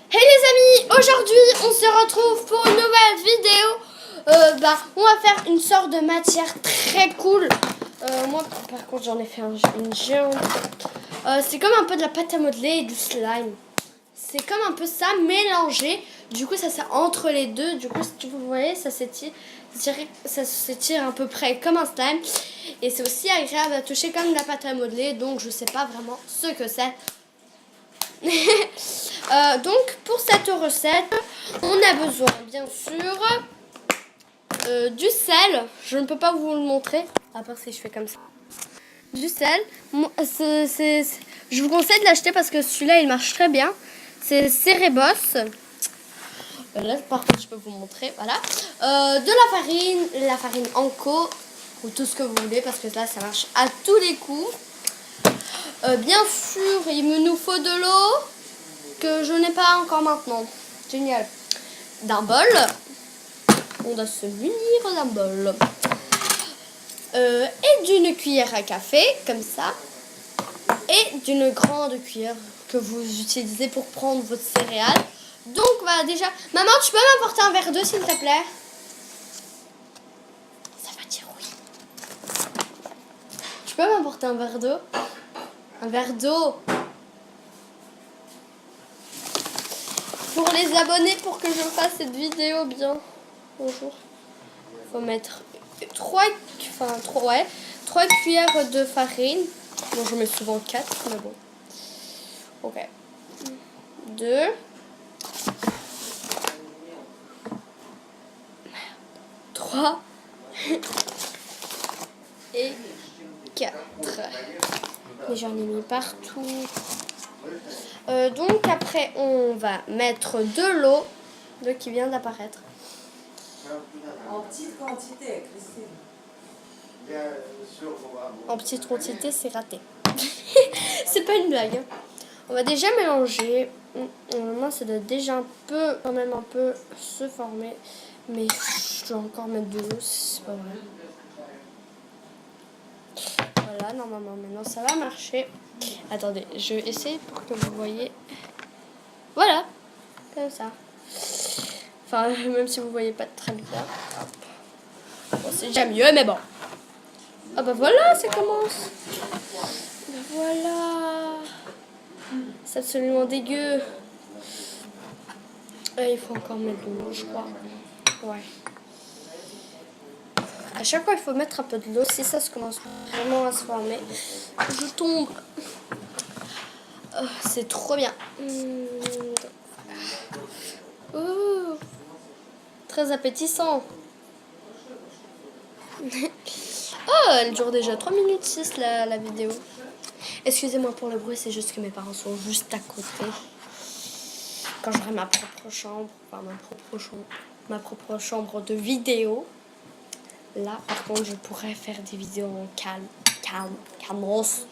Hey les amis, aujourd'hui on se retrouve pour une nouvelle vidéo. On va faire une sorte de matière très cool. Moi par contre j'en ai fait une géante. C'est comme un peu de la pâte à modeler et du slime. C'est comme un peu ça mélangé. Du coup ça c'est entre les deux. Du coup si vous voyez ça s'étire à peu près comme un slime. Et c'est aussi agréable à toucher comme de la pâte à modeler. Donc je sais pas vraiment ce que c'est. Donc pour cette recette on a besoin bien sûr du sel. Je ne peux pas vous le montrer à part si je fais comme ça. Du sel, je vous conseille de l'acheter parce que celui-là il marche très bien. C'est Cerebos. Là par contre je peux vous montrer. Voilà. De la farine Anko ou tout ce que vous voulez parce que là ça marche à tous les coups. Bien sûr il me nous faut de l'eau que je n'ai pas encore maintenant. Génial. D'un bol. On doit se munir d'un bol. Et d'une cuillère à café, comme ça. Et d'une grande cuillère que vous utilisez pour prendre votre céréale. Donc voilà déjà. Maman, tu peux m'apporter un verre d'eau s'il te plaît? Ça va dire oui. Tu peux m'apporter un verre d'eau? Un verre d'eau. Pour les abonnés, pour que je fasse cette vidéo bien. Bonjour. Faut mettre 3 cuillères de farine. Bon, je mets souvent 4, mais bon. Ok. 2. 3. Et 4. Et j'en ai mis partout. Donc après, on va mettre de l'eau qui vient d'apparaître. En petite quantité, Christine. En petite quantité, c'est raté. C'est pas une blague. On va déjà mélanger. Normalement, ça doit déjà quand même un peu se former. Mais je dois encore mettre de l'eau, c'est pas vrai. Voilà, normalement, maintenant ça va marcher. Attendez, je vais essayer pour que vous voyez. Voilà, comme ça. Enfin, même si vous voyez pas très bien. Bon, c'est déjà mieux, mais bon. Ah bah voilà, ça commence. Voilà. C'est absolument dégueu. Il faut encore mettre de l'eau, je crois. Ouais. À chaque fois, il faut mettre un peu de l'eau. Si ça se commence vraiment à se former, je tombe. C'est trop bien. Très appétissant. Oh, elle dure déjà 3 minutes 6 la vidéo. Excusez-moi pour le bruit, c'est juste que mes parents sont juste à côté. Quand j'aurai ma propre chambre, enfin ma propre chambre de vidéo, là par contre je pourrais faire des vidéos en calmos.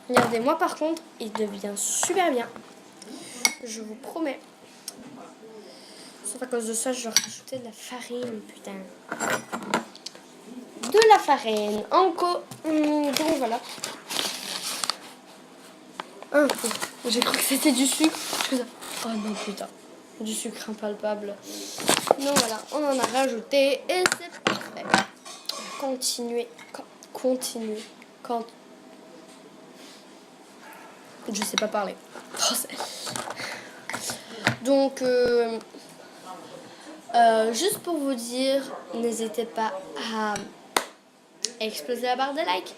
Regardez, moi par contre, il devient super bien. Je vous promets. Sauf à cause de ça, je dois rajouter de la farine, putain. De la farine, encore. Donc voilà. J'ai cru que c'était du sucre. Oh non, putain. Du sucre impalpable. Donc voilà, on en a rajouté et c'est parfait. Continuez. Je sais pas parler français. Donc, juste pour vous dire, n'hésitez pas à exploser la barre de like.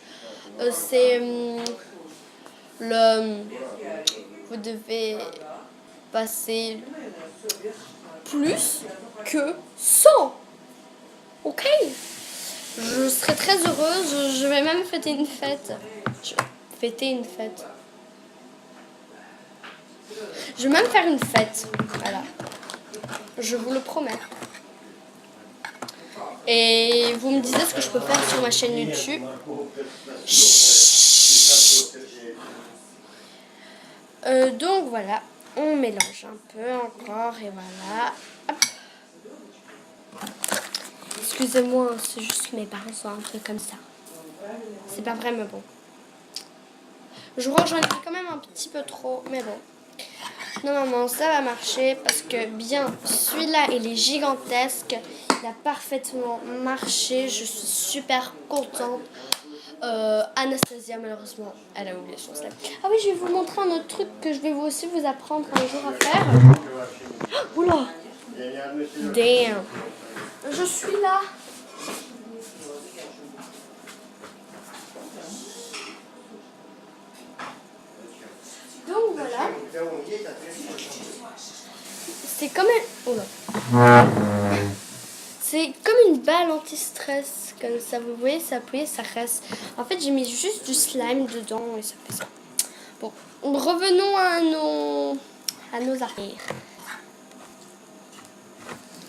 Vous devez passer plus que 100. Ok? Je serai très heureuse. Je vais même fêter une fête. Je vais même faire une fête. Voilà. Je vous le promets. Et vous me disiez ce que je peux faire sur ma chaîne YouTube. Donc voilà, on mélange un peu encore et voilà. Hop. Excusez-moi, c'est juste que mes parents sont un peu comme ça. C'est pas vraiment bon. Je crois que j'en ai mis quand même un petit peu trop, mais bon. Normalement, ça va marcher parce que bien, celui-là, il est gigantesque. Il a parfaitement marché. Je suis super contente. Anastasia, malheureusement, elle a oublié son slime. Ah oui, je vais vous montrer un autre truc que je vais vous aussi vous apprendre un jour à faire. Oula! Damn! Je suis là! Donc voilà. C'est comme c'est comme une balle anti-stress, comme ça, vous voyez, ça appuie, ça reste. En fait, j'ai mis juste du slime dedans et ça fait ça. Bon, revenons à nos arrières.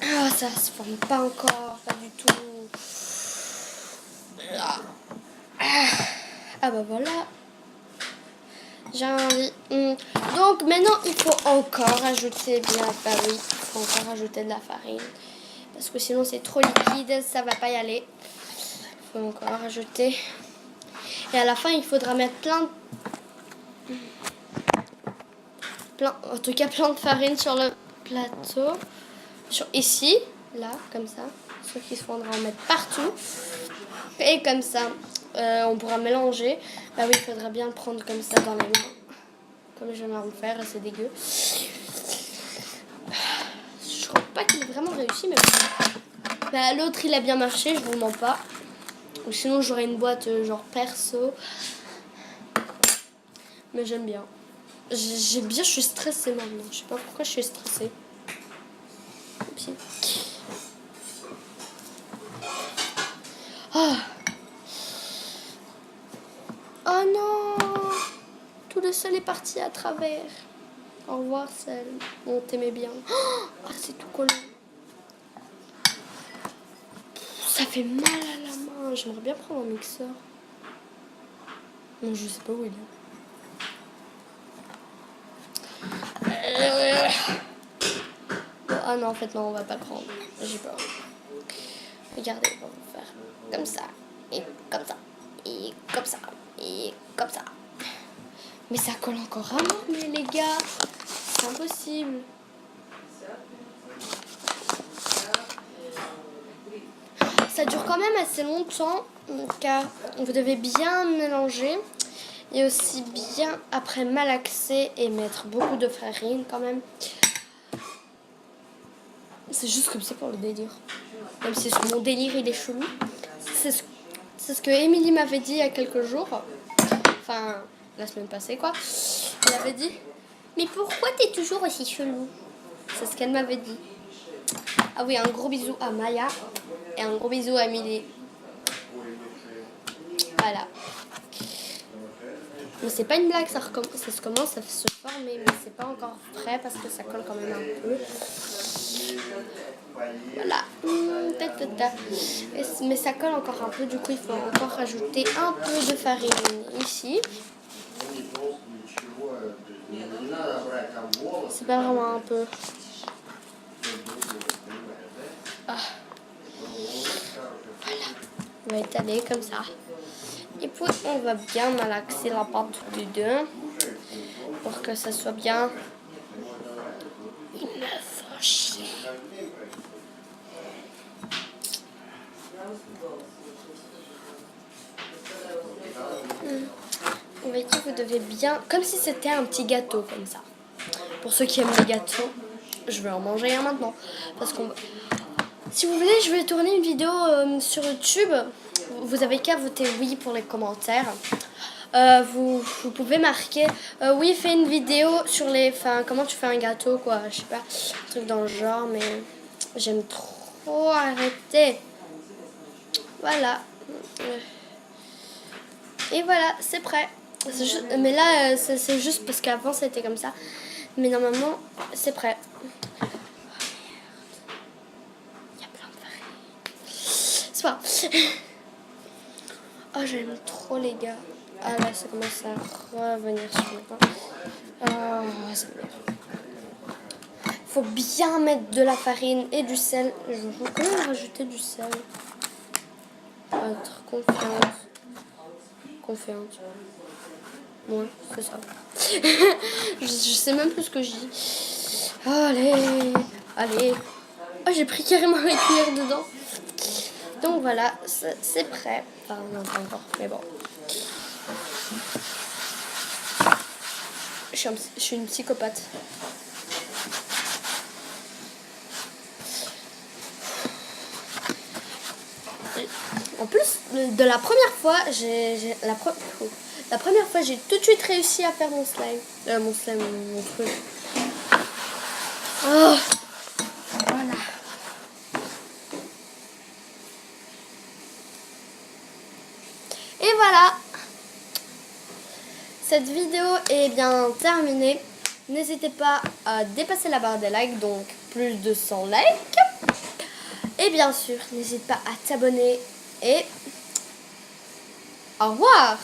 Ah, ça se forme pas encore, pas du tout. Ah bah voilà. J'ai envie. Donc maintenant, il faut encore ajouter bien. Bah oui, il faut encore ajouter de la farine. Parce que sinon, c'est trop liquide, ça va pas y aller. Il faut encore ajouter. Et à la fin, il faudra mettre en tout cas, plein de farine sur le plateau. Ici, là, comme ça. Sauf qu'il faudra en mettre partout. Et comme ça, on pourra mélanger. Bah oui, il faudra bien le prendre comme ça dans les mains. Comme je viens de le faire, c'est dégueu. Je crois pas qu'il ait vraiment réussi, mais bon. Bah, l'autre, il a bien marché, je vous mens pas. Ou sinon, j'aurais une boîte genre perso. Mais j'aime bien. Je suis stressée maintenant. Je sais pas pourquoi je suis stressée. Oups. Ah. Oh non! Tout le sel est parti à travers. Au revoir, sel. On t'aimait bien. Ah, c'est tout collant. Ça fait mal à la main. J'aimerais bien prendre un mixeur. Non, je sais pas où il est. Ah non, en fait, non, on va pas le prendre. J'ai peur. Regardez, on va faire comme ça. Et comme ça. Et comme ça. Et comme ça. Mais ça colle encore à mort, mais les gars. C'est impossible. Ça dure quand même assez longtemps, car vous devez bien mélanger et aussi bien après malaxer et mettre beaucoup de farine quand même. C'est juste comme ça pour le délire. Même si mon délire il est chelou. C'est ce que Émilie m'avait dit il y a quelques jours. Enfin, la semaine passée quoi. Elle avait dit, mais pourquoi t'es toujours aussi chelou? C'est ce qu'elle m'avait dit. Ah oui, un gros bisou à Maya et un gros bisou à Émilie. Voilà. Mais c'est pas une blague, ça commence à se former, mais c'est pas encore frais parce que ça colle quand même un peu. Voilà. Mais ça colle encore un peu, du coup il faut encore rajouter un peu de farine ici. C'est pas vraiment un peu. Ah. Voilà. On va étaler comme ça. Et puis on va bien malaxer la pâte du deux pour que ça soit bien. Il me fait chier. Vous voyez, vous devez bien, comme si c'était un petit gâteau comme ça. Pour ceux qui aiment les gâteaux, je vais en manger un maintenant. Parce qu'on, si vous voulez, je vais tourner une vidéo sur YouTube. Vous avez qu'à voter oui pour les commentaires. Vous pouvez marquer oui, fais une vidéo sur comment tu fais un gâteau, quoi. Je sais pas, un truc dans le genre, mais j'aime trop arrêter. Voilà. Et voilà, c'est prêt. Mais là, c'est juste parce qu'avant c'était comme ça. Mais normalement, c'est prêt. Il y a plein de farine. C'est pas. Oh, j'aime trop les gars. Ah là, ça commence à revenir sur le pain. Ah, c'est bien. Faut bien mettre de la farine et du sel. Je vais quand même rajouter du sel. Être confiante. Ouais, c'est ça. je sais même plus ce que je dis. Allez, allez. Oh, j'ai pris carrément la cuillère dedans. Donc voilà, c'est prêt. Enfin, non, pas encore, mais bon. Je suis une psychopathe. En plus, de la première fois, la première fois, j'ai tout de suite réussi à faire mon slime. Mon truc. Oh, voilà. Et voilà. Cette vidéo est bien terminée. N'hésitez pas à dépasser la barre des likes, donc plus de 100 likes. Et bien sûr, n'hésite pas à t'abonner et au revoir.